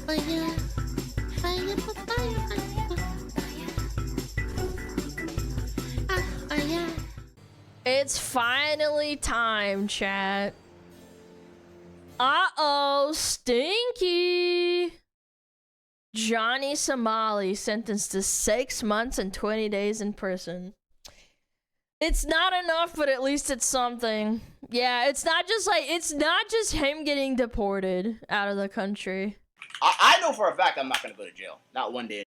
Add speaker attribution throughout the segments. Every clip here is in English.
Speaker 1: Fire, fire, fire, fire.
Speaker 2: It's finally time, chat. Uh-oh, stinky. Johnny Somali sentenced to 6 months and 20 days in prison. It's not enough, but at least it's something. Yeah, it's not just him getting deported out of the country.
Speaker 3: I know for a fact I'm not gonna go to jail. Not one day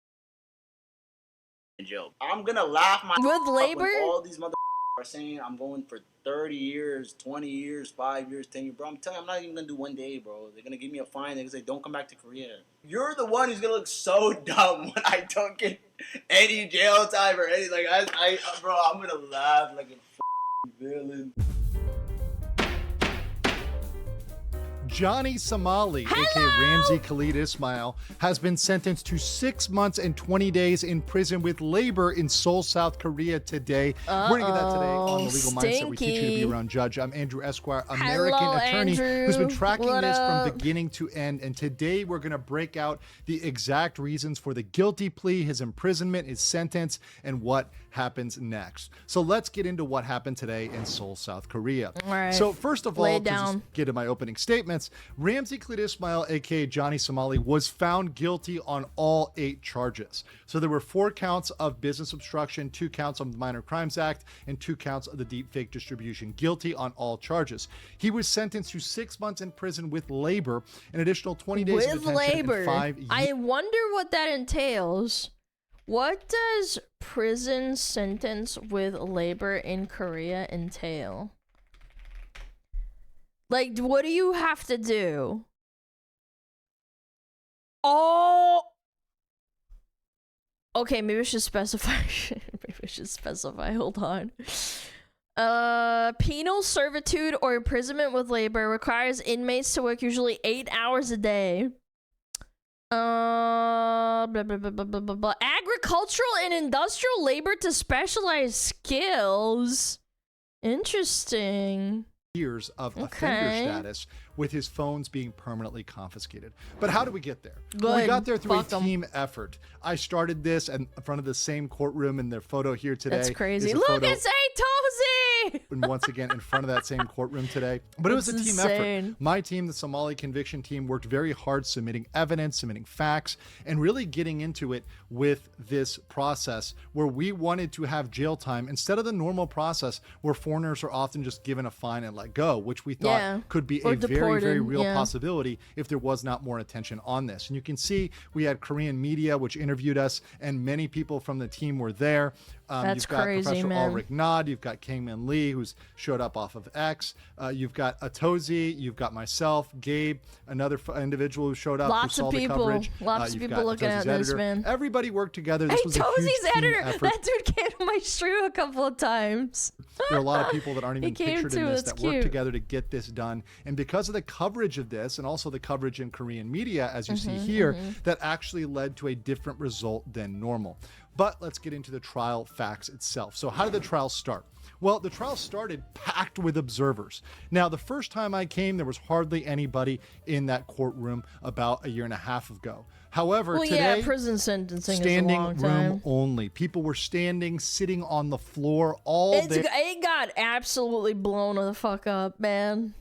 Speaker 3: in jail. I'm gonna laugh my
Speaker 2: with labor.
Speaker 3: When all these motherfuckers are saying I'm going for 30 years, 20 years, 5 years, 10 years, bro. I'm telling you, I'm not even gonna do one day, bro. They're gonna give me a fine. They're gonna say, don't come back to Korea. You're the one who's gonna look so dumb when I don't get any jail time or anything. Like, bro, I'm gonna laugh like a villain.
Speaker 4: Johnny Somali, aka Ramzi Khalid Ismail, has been sentenced to 6 months and 20 days in prison with labor in Seoul, South Korea today. We're going to get that today on the Legal Mindset. We teach you to be around judge. I'm Andrew Esquire, American attorney who's been tracking this from beginning to end. And today we're going to break out the exact reasons for the guilty plea, his imprisonment, his sentence, and what happens next. So let's get into what happened today in Seoul, South Korea.
Speaker 2: All right.
Speaker 4: So first of all, to just get to my opening statements, Ramzi Khalid Ismail, aka Johnny Somali, was found guilty on all 8 charges. So there were 4 counts of business obstruction, 2 counts of the Minor Crimes Act, and 2 counts of the deepfake distribution. Guilty on all charges. He was sentenced to 6 months in prison with labor, an additional 20 days of detention, and 5 years.
Speaker 2: I wonder what that entails. What does prison sentence with labor in Korea entail? Like, what do you have to do? Oh! Okay, maybe I should specify. Maybe I should specify. Hold on. Penal servitude or imprisonment with labor requires inmates to work usually 8 hours a day. Blah, blah, blah, blah, blah, blah, blah. Agricultural and industrial labor to specialized skills. Interesting.
Speaker 4: Years of offender status with his phones being permanently confiscated. But how did we get there? We got there through a team effort. I started this in front of the same courtroom in their photo here today.
Speaker 2: That's crazy. Look, it's Tozy!
Speaker 4: And once again, in front of that same courtroom today. But it was a team effort. My team, the Somali conviction team, worked very hard submitting evidence, submitting facts, and really getting into it with this process where we wanted to have jail time instead of the normal process where foreigners are often just given a fine and let go, which we thought could be a very, very real possibility if there was not more attention on this. And you can see we had Korean media, which interviewed us, and many people from the team were there.
Speaker 2: That's
Speaker 4: you've got
Speaker 2: crazy,
Speaker 4: Professor
Speaker 2: man.
Speaker 4: Ulrich Nod, you've got Kangmin Lee, who's showed up off of X. You've got Atozi, you've got myself, Gabe, another individual who showed up.
Speaker 2: Lots
Speaker 4: who saw
Speaker 2: of people.
Speaker 4: the coverage.
Speaker 2: Lots of people looking at this, man.
Speaker 4: Everybody worked together. This was a huge
Speaker 2: Tozy's
Speaker 4: team
Speaker 2: editor.
Speaker 4: effort.
Speaker 2: That dude came to my stream a couple of times.
Speaker 4: There are a lot of people that aren't even pictured in this that worked
Speaker 2: cute.
Speaker 4: together to get this done. And because of the coverage of this and also the coverage in Korean media, as you see here, that actually led to a different result than normal. But let's get into the trial facts itself. So how did the trial start? Well, the trial started packed with observers. Now, the first time I came, there was hardly anybody in that courtroom about a year and a half ago. However, today,
Speaker 2: prison sentencing
Speaker 4: standing
Speaker 2: is a long time.
Speaker 4: room only. People were standing, sitting on the floor all day.
Speaker 2: It got absolutely blown the fuck up, man.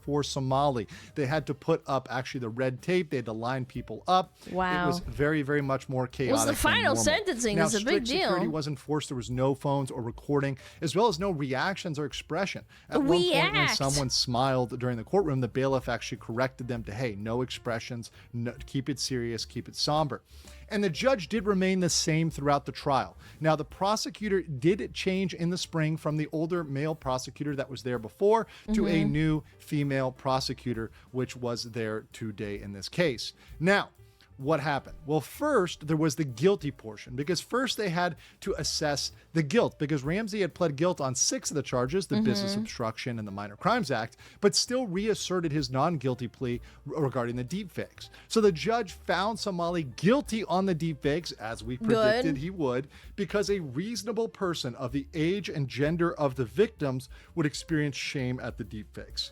Speaker 4: For Somali, they had to put up actually the red tape. They had to line people up.
Speaker 2: Wow.
Speaker 4: It was very, very much more chaotic.
Speaker 2: Was the final
Speaker 4: than normal.
Speaker 2: sentencing
Speaker 4: Now,
Speaker 2: is a big
Speaker 4: strict
Speaker 2: deal.
Speaker 4: security was enforced. There was no phones or recording, as well as no reactions or expression. At one point, when someone smiled during the courtroom, the bailiff actually corrected them to, hey, no expressions, no, keep it serious, keep it somber. And the judge did remain the same throughout the trial. Now, the prosecutor did change in the spring from the older male prosecutor that was there before to a new female prosecutor, which was there today in this case. Now, what happened? Well, first, there was the guilty portion, because first they had to assess the guilt, because Ramzi had pled guilt on 6 of the charges, the business obstruction and the Minor Crimes Act, but still reasserted his non-guilty plea regarding the deepfakes. So the judge found Somali guilty on the deepfakes, as we predicted he would, because a reasonable person of the age and gender of the victims would experience shame at the deepfakes.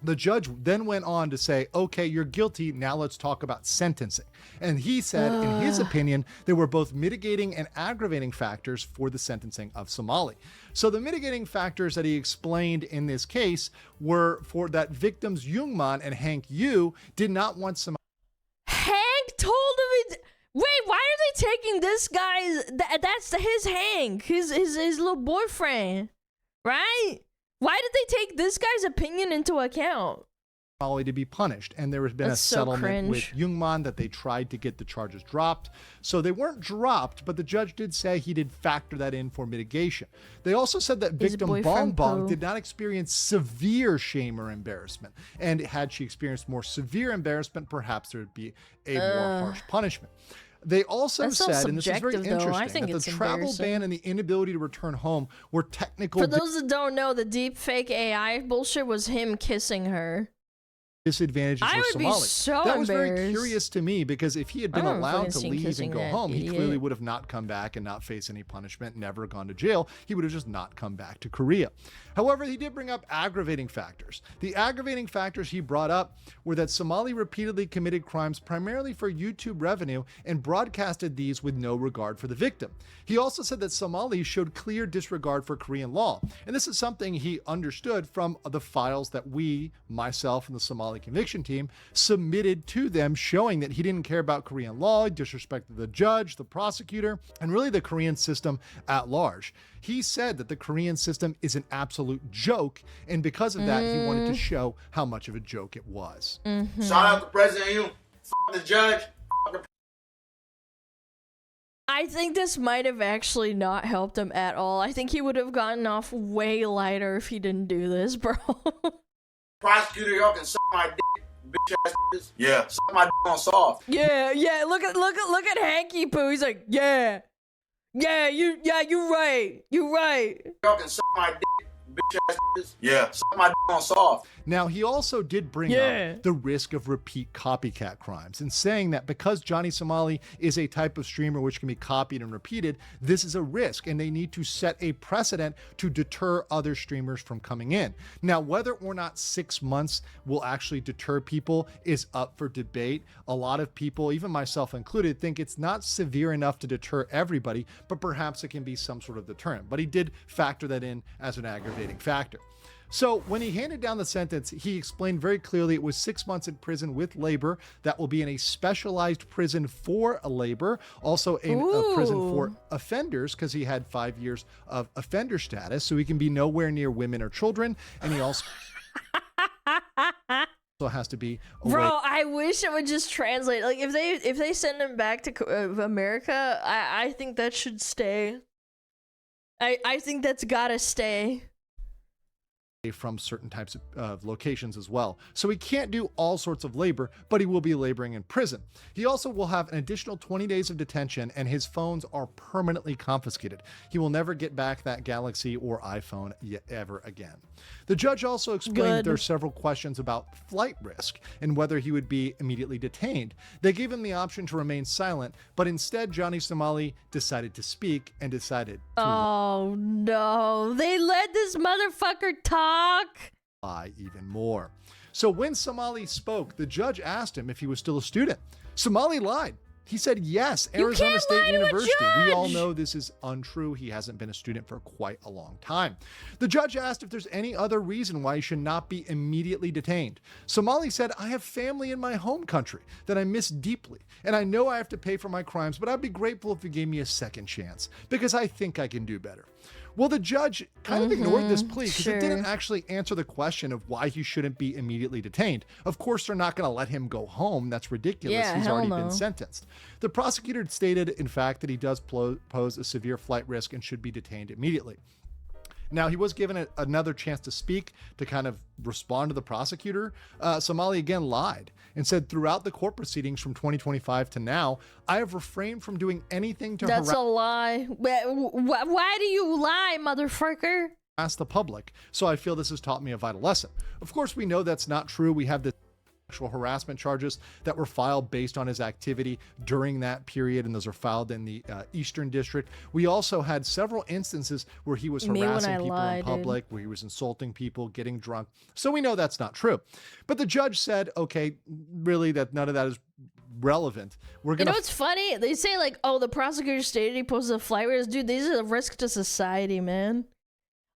Speaker 4: The judge then went on to say, okay, you're guilty. Now let's talk about sentencing. And he said, in his opinion, there were both mitigating and aggravating factors for the sentencing of Somali. So the mitigating factors that he explained in this case were for that victims Jungman and Hank Yu did not want Somali.
Speaker 2: Hank told him wait, why are they taking this guy's, that's his Hank, his little boyfriend, right? Why did they take this guy's opinion into account?
Speaker 4: To be punished, and there has been a settlement with Jungman that they tried to get the charges dropped. So they weren't dropped, but the judge did say he did factor that in for mitigation. They also said that victim Bong Bong did not experience severe shame or embarrassment, and had she experienced more severe embarrassment, perhaps there would be a more harsh punishment. They also said, and this is very interesting, that the travel ban and the inability to return home were technical.
Speaker 2: For those that don't know, the deep fake AI bullshit was him kissing her.
Speaker 4: Disadvantages
Speaker 2: I
Speaker 4: of
Speaker 2: would
Speaker 4: Somali.
Speaker 2: Be so
Speaker 4: that was very curious to me, because if he had been allowed to leave and go home,
Speaker 2: idiot.
Speaker 4: he clearly would have not come back and not face any punishment, never gone to jail. He would have just not come back to Korea. However, he did bring up aggravating factors. The aggravating factors he brought up were that Somali repeatedly committed crimes primarily for YouTube revenue and broadcasted these with no regard for the victim. He also said that Somali showed clear disregard for Korean law. And this is something he understood from the files that we, myself and the Somali conviction team, submitted to them, showing that he didn't care about Korean law, he disrespected the judge, the prosecutor, and really the Korean system at large. He said that the Korean system is an absolute joke, and because of that, he wanted to show how much of a joke it was.
Speaker 3: Shout out the president, you, the judge.
Speaker 2: I think this might have actually not helped him at all. I think he would have gotten off way lighter if he didn't do this, bro.
Speaker 3: Prosecutor, y'all can suck my dick, bitch ass bitches. Yeah, suck my dick on soft.
Speaker 2: Yeah. Look at Hanky Poo. He's like, yeah, you're right.
Speaker 3: Y'all can suck my dick, bitch ass bitches. Yeah, suck my dick on soft.
Speaker 4: Now, he also did bring up the risk of repeat copycat crimes, and saying that because Johnny Somali is a type of streamer which can be copied and repeated, this is a risk, and they need to set a precedent to deter other streamers from coming in. Now, whether or not 6 months will actually deter people is up for debate. A lot of people, even myself included, think it's not severe enough to deter everybody, but perhaps it can be some sort of deterrent. But he did factor that in as an aggravating factor. So when he handed down the sentence, he explained very clearly it was 6 months in prison with labor. That will be in a specialized prison for labor, also in a prison for offenders, because he had 5 years of offender status, so he can be nowhere near women or children. And he also has to be away.
Speaker 2: Bro, I wish it would just translate. Like if they send him back to America, I think that should stay. I think that's gotta stay.
Speaker 4: From certain types of locations as well. So he can't do all sorts of labor, but he will be laboring in prison. He also will have an additional 20 days of detention, and his phones are permanently confiscated. He will never get back that Galaxy or iPhone ever again. The judge also explained that there are several questions about flight risk and whether he would be immediately detained. They gave him the option to remain silent, but instead Johnny Somali decided to speak and decided to
Speaker 2: Oh no, they let this motherfucker talk.
Speaker 4: Lie even more. So when Somali spoke, the judge asked him if he was still a student. Somali lied. He said yes, Arizona State University. We all know this is untrue. He hasn't been a student for quite a long time. The judge asked if there's any other reason why he should not be immediately detained. Somali said, I have family in my home country that I miss deeply, and I know I have to pay for my crimes, but I'd be grateful if you gave me a second chance, because I think I can do better. Well, the judge kind of ignored this plea because it didn't actually answer the question of why he shouldn't be immediately detained. Of course, they're not going to let him go home. That's ridiculous.
Speaker 2: Yeah,
Speaker 4: He's already been sentenced. The prosecutor stated, in fact, that he does pose a severe flight risk and should be detained immediately. Now, he was given another chance to speak, to kind of respond to the prosecutor. Somali again lied and said, throughout the court proceedings from 2025 to now, I have refrained from doing anything to
Speaker 2: That's a lie. Why do you lie, motherfucker?
Speaker 4: harass the public. So I feel this has taught me a vital lesson. Of course, we know that's not true. We have this sexual harassment charges that were filed based on his activity during that period, and those are filed in the Eastern District. We also had several instances where he was harassing people in public, where he was insulting people, getting drunk. So we know that's not true. But the judge said, okay, really, that none of that is relevant.
Speaker 2: You know what's funny? They say like, oh, the prosecutor stated he posted a flight risk. Dude, these are a risk to society, man.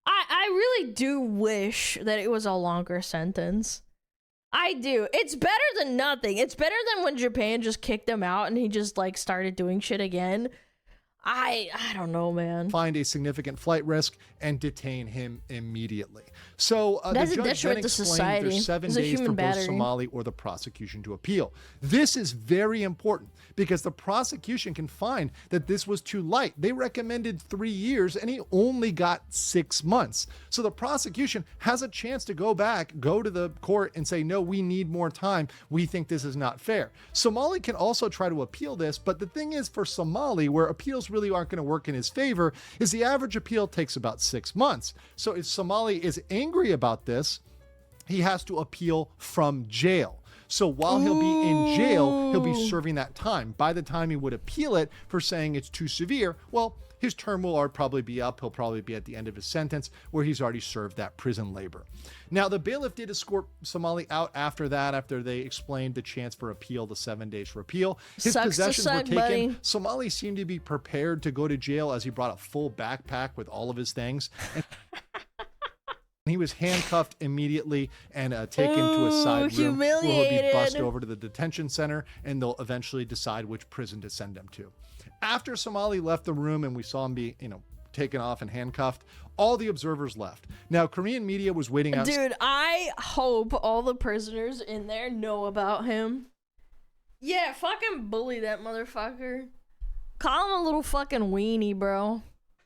Speaker 2: I really do wish that it was a longer sentence. I do. It's better than nothing. It's better than when Japan just kicked him out and he just like started doing shit again. I don't know, man.
Speaker 4: Find a significant flight risk and detain him immediately. So the judge then explained there's 7 days for both Somali or the prosecution to appeal. This is very important because the prosecution can find that this was too light. They recommended 3 years and he only got 6 months. So the prosecution has a chance to go back, go to the court and say, no, we need more time. We think this is not fair. Somali can also try to appeal this, but the thing is for Somali, where appeals really aren't going to work in his favor, is the average appeal takes about 6 months. So if Somali is angry about this, he has to appeal from jail. So while he'll be in jail, he'll be serving that time. By the time he would appeal it for saying it's too severe, well, his term will probably be up. He'll probably be at the end of his sentence where he's already served that prison labor. Now, the bailiff did escort Somali out after that, after they explained the chance for appeal, the 7 days for appeal. His possessions were taken. Buddy. Somali seemed to be prepared to go to jail as he brought a full backpack with all of his things. And he was handcuffed immediately and taken to a side room where he'll be bussed over to the detention center, and they'll eventually decide which prison to send him to. After Somali left the room and we saw him be, taken off and handcuffed, all the observers left. Now, Korean media was waiting out.
Speaker 2: Dude, I hope all the prisoners in there know about him. Yeah, fucking bully that motherfucker. Call him a little fucking weenie, bro.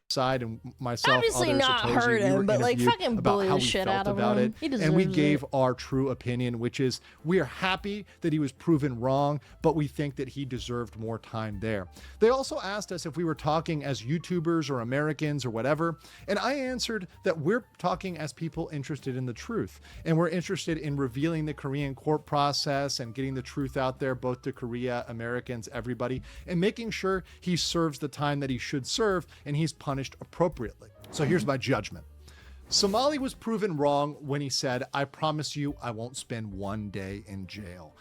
Speaker 4: Side and myself,
Speaker 2: obviously
Speaker 4: others
Speaker 2: not hurt him, but like fucking bully the shit out of him. He deserves
Speaker 4: and we gave
Speaker 2: it.
Speaker 4: our true opinion, which is we are happy that he was proven wrong, but we think that he deserved more time there. They also asked us if we were talking as YouTubers or Americans or whatever, and I answered that we're talking as people interested in the truth, and we're interested in revealing the Korean court process and getting the truth out there, both to Korea, Americans, everybody, and making sure he serves the time that he should serve and he's punished appropriately. So here's my judgment. Somali was proven wrong when he said, I promise you I won't spend 1 day in jail.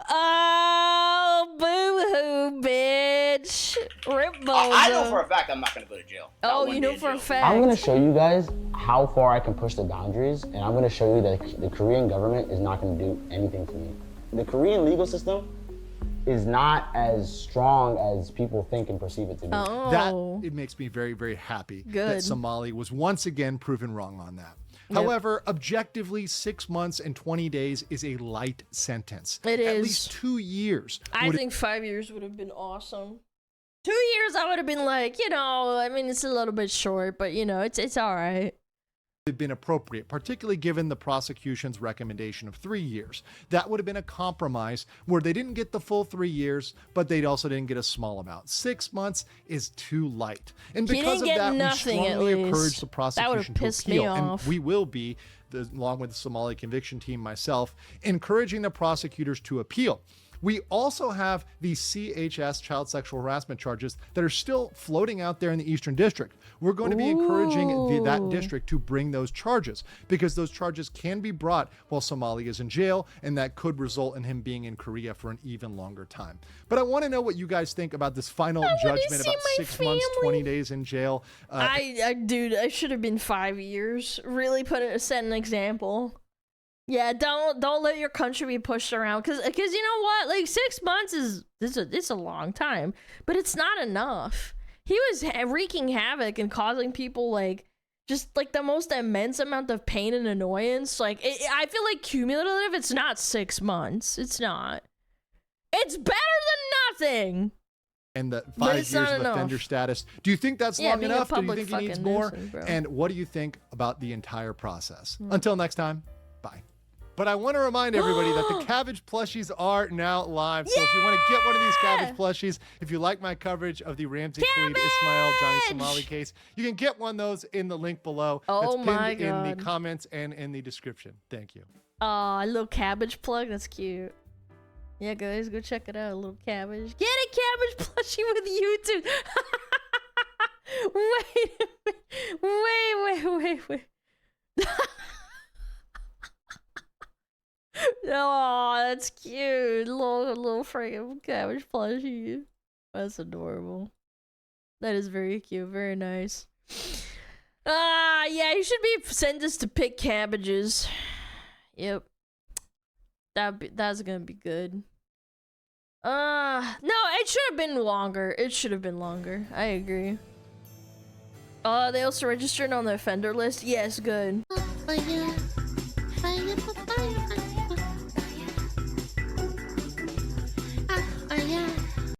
Speaker 2: Oh, boo-hoo, bitch. Rip
Speaker 3: I know for a fact I'm not going to go to jail.
Speaker 2: Oh, you know for a fact.
Speaker 5: I'm going to show you guys how far I can push the boundaries, and I'm going to show you that the Korean government is not going to do anything to me. The Korean legal system is not as strong as people think and perceive it to be.
Speaker 2: Oh.
Speaker 4: That, it makes me very, very happy
Speaker 2: Good.
Speaker 4: that Somali was once again proven wrong on that. Yep. However, objectively, 6 months and 20 days is a light sentence.
Speaker 2: It is.
Speaker 4: At least 2 years.
Speaker 2: I think 5 years would have been awesome. 2 years, I would have been like, I mean, it's a little bit short, but it's all right.
Speaker 4: Have been appropriate, particularly given the prosecution's recommendation of 3 years. That would have been a compromise where they didn't get the full 3 years, but they also didn't get a small amount. 6 months is too light. And because of that, we strongly encourage the prosecution to appeal. And we will be, along with the Somali conviction team, myself, encouraging the prosecutors to appeal. We also have the CHS, child sexual harassment charges, that are still floating out there in the Eastern District. We're going to be encouraging that district to bring those charges because those charges can be brought while Somali is in jail, and that could result in him being in Korea for an even longer time. But I want to know what you guys think about this final judgment about 6 months, 20 days in jail.
Speaker 2: Dude, I should have been 5 years. Really set an example. Yeah, don't let your country be pushed around because you know what? Like 6 months it's a long time, but it's not enough. He was wreaking havoc and causing people just the most immense amount of pain and annoyance. I feel like cumulative, it's not 6 months. It's not. It's better than nothing.
Speaker 4: And the 5 years of offender status. Do you think that's long enough? Do you think he needs more? And what do you think about the entire process? Until next time, bye. But I want to remind everybody that the cabbage plushies are now live. So if you want to get one of these cabbage plushies, if you like my coverage of the Ramsey Khalid Ismail Johnny Somali case, you can get one of those in the link below.
Speaker 2: Oh
Speaker 4: That's
Speaker 2: my
Speaker 4: pinned in
Speaker 2: God.
Speaker 4: the comments and in the description. Thank you.
Speaker 2: Aw, a little cabbage plug. That's cute. Yeah, guys, go check it out. A little cabbage. Get a cabbage plushie with YouTube. Wait a minute. Wait. Oh, that's cute. Little freaking cabbage plushie. That's adorable. That is very cute. Very nice. Yeah, you should be sent us to pick cabbages. Yep. That's gonna be good. No, it should have been longer. It should have been longer. I agree. They also registered on the offender list. Yes, good.
Speaker 1: Fire, fire,